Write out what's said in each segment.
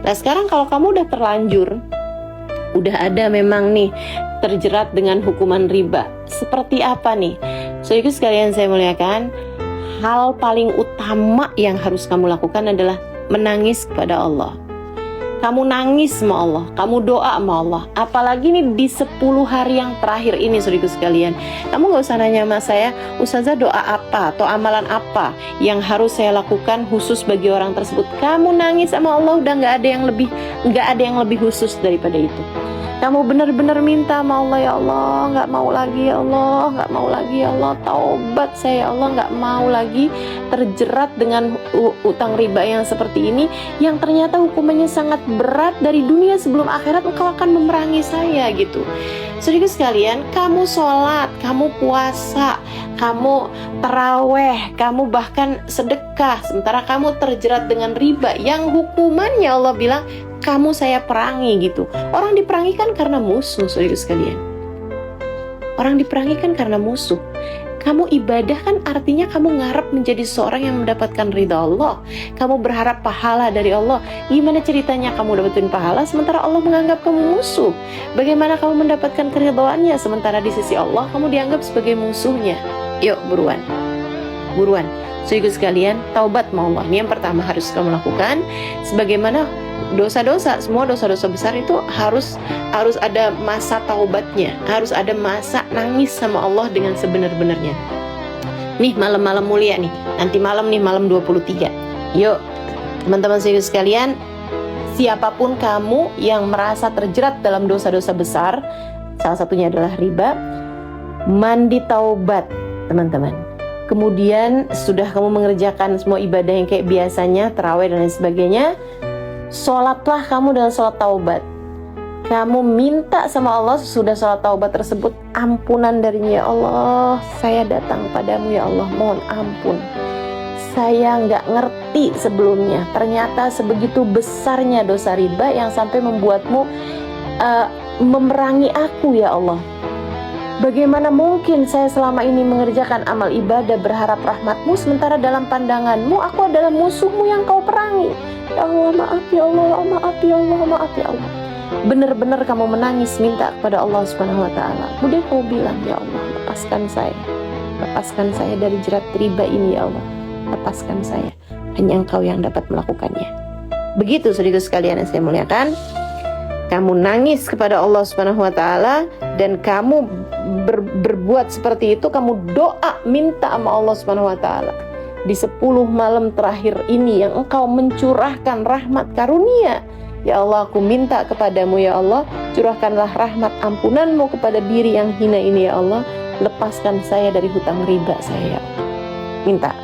Nah sekarang kalau kamu udah terlanjur, udah ada memang nih terjerat dengan hukuman riba, seperti apa nih? Saudaraku sekalian saya muliakan, hal paling utama yang harus kamu lakukan adalah menangis kepada Allah. Kamu nangis sama Allah, kamu doa sama Allah. Apalagi nih di 10 hari yang terakhir ini saudaraku sekalian. Kamu gak usah nanya sama saya, Ustazah doa apa atau amalan apa yang harus saya lakukan khusus bagi orang tersebut. Kamu nangis sama Allah, udah gak ada yang lebih khusus daripada itu. Kamu benar-benar minta sama Allah, ya Allah, gak mau lagi ya Allah, gak mau lagi ya Allah, taubat saya ya Allah, gak mau lagi terjerat dengan utang riba yang seperti ini, yang ternyata hukumannya sangat berat. Dari dunia sebelum akhirat engkau akan memerangi saya gitu. Saudaraku sekalian, kamu sholat, kamu puasa, kamu taraweh, kamu bahkan sedekah, sementara kamu terjerat dengan riba yang hukumannya Allah bilang kamu saya perangi gitu. Orang diperangi kan karena musuh, saudaraku sekalian. Orang diperangi kan karena musuh. Kamu ibadah kan artinya kamu ngarep menjadi seorang yang mendapatkan ridha Allah. Kamu berharap pahala dari Allah. Gimana ceritanya kamu dapetin pahala sementara Allah menganggap kamu musuh? Bagaimana kamu mendapatkan keridhaannya sementara di sisi Allah kamu dianggap sebagai musuhnya? Yuk buruan. Saudaraku sekalian, taubat sama Allah. Ini yang pertama harus kamu lakukan. Sebagaimana dosa-dosa, semua dosa-dosa besar itu harus ada masa taubatnya, harus ada masa nangis sama Allah dengan sebenar-benarnya. Nih malam-malam mulia nih, nanti malam nih, malam 23. Yuk teman-teman sekalian, siapapun kamu yang merasa terjerat dalam dosa-dosa besar, salah satunya adalah riba, mandi taubat teman-teman. Kemudian sudah kamu mengerjakan semua ibadah yang kayak biasanya, tarawih dan lain sebagainya, sholatlah kamu dengan sholat taubat. Kamu minta sama Allah sesudah sholat taubat tersebut ampunan darinya. Ya Allah, saya datang padamu ya Allah, mohon ampun. Saya nggak ngerti sebelumnya, ternyata sebegitu besarnya dosa riba yang sampai membuatmu memerangi aku ya Allah. Bagaimana mungkin saya selama ini mengerjakan amal ibadah berharap rahmatmu, sementara dalam pandanganmu aku adalah musuhmu yang kau perangi. Ya Allah, maaf ya Allah, maaf ya Allah, maaf ya Allah. Benar-benar kamu menangis minta kepada Allah Subhanahu wa taala. Kemudian kamu bilang, ya Allah, lepaskan saya dari jerat riba ini ya Allah. Lepaskan saya. Hanya Engkau yang dapat melakukannya. Begitu saudara sekalian yang saya muliakan. Kamu nangis kepada Allah Subhanahu wa taala dan kamu berbuat seperti itu, kamu doa minta sama Allah Subhanahu wa taala. Di 10 malam terakhir ini yang Engkau mencurahkan rahmat karunia, ya Allah, aku minta kepadamu ya Allah, curahkanlah rahmat ampunanmu kepada diri yang hina ini ya Allah. Lepaskan saya dari hutang riba saya. Minta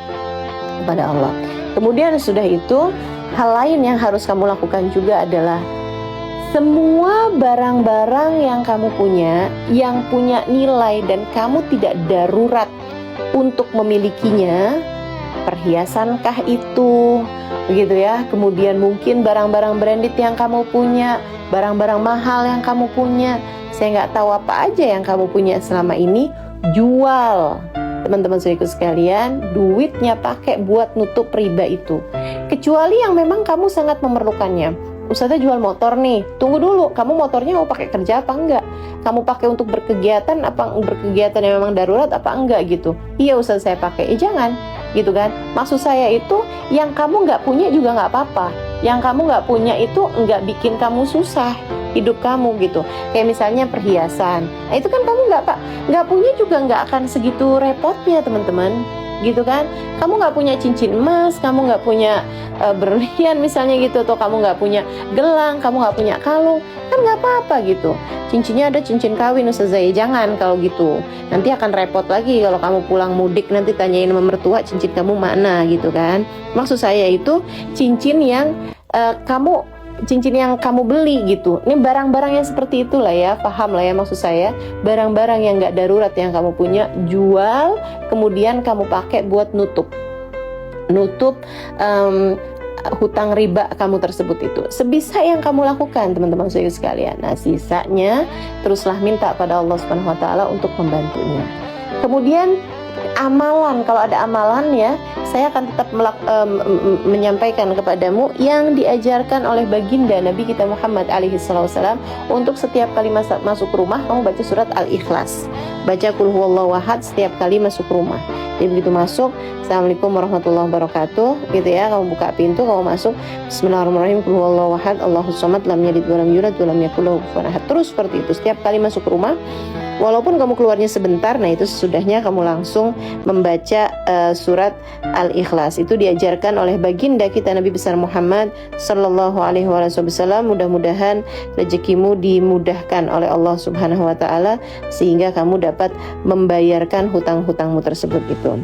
kepada Allah. Kemudian sudah itu, hal lain yang harus kamu lakukan juga adalah semua barang-barang yang kamu punya, yang punya nilai dan kamu tidak darurat untuk memilikinya, perhiasankah itu, begitu ya. Kemudian mungkin barang-barang branded yang kamu punya, barang-barang mahal yang kamu punya, saya nggak tahu apa aja yang kamu punya selama ini, jual. Teman-teman saudaraku sekalian, duitnya pakai buat nutup riba itu. Kecuali yang memang kamu sangat memerlukannya. Ustazah jual motor nih, tunggu dulu, kamu motornya mau pakai kerja apa enggak? Kamu pakai untuk berkegiatan yang memang darurat apa enggak gitu? Iya Ustazah saya pakai, jangan gitu kan. Maksud saya itu yang kamu nggak punya juga nggak apa-apa, yang kamu nggak punya itu nggak bikin kamu susah hidup kamu gitu. Kayak misalnya perhiasan, nah itu kan kamu nggak punya juga nggak akan segitu repotnya teman-teman gitu kan. Kamu nggak punya cincin emas, kamu nggak punya berlian misalnya gitu, atau kamu nggak punya gelang, kamu nggak punya kalung, kan nggak apa-apa gitu. Cincinnya ada cincin kawin Ustazah, jangan kalau gitu, nanti akan repot lagi kalau kamu pulang mudik nanti tanyain sama mertua cincin kamu mana gitu kan. Maksud saya itu cincin yang kamu beli gitu. Ini barang-barang yang seperti itulah ya, paham lah ya maksud saya. Barang-barang yang nggak darurat yang kamu punya, jual, kemudian kamu pakai buat nutup hutang riba kamu tersebut itu. Sebisa yang kamu lakukan teman-teman sekalian. Nah sisanya teruslah minta pada Allah Subhanahu wa taala untuk membantunya. Kemudian amalan, kalau ada amalan ya, saya akan tetap menyampaikan kepadamu yang diajarkan oleh baginda Nabi kita Muhammad alaihi wasallam. Untuk setiap kali masuk rumah kamu baca surat Al-Ikhlas, baca Qul huwallahu ahad setiap kali masuk rumah. Jadi begitu masuk, Assalamualaikum warahmatullahi wabarakatuh, gitu ya, kamu buka pintu, kamu masuk, Bismillahirrahmanirrahim, Qul huwallahu ahad, Allahus samad, lam yalid walam yulad walam yakul lahu kufuwan ahad. Terus seperti itu setiap kali masuk rumah. Walaupun kamu keluarnya sebentar, nah itu sesudahnya kamu langsung membaca surat Al-Ikhlas. Itu diajarkan oleh baginda kita Nabi besar Muhammad sallallahu alaihi wasallam. Mudah-mudahan rezekimu dimudahkan oleh Allah Subhanahu wa taala sehingga kamu dapat membayarkan hutang-hutangmu tersebut itu.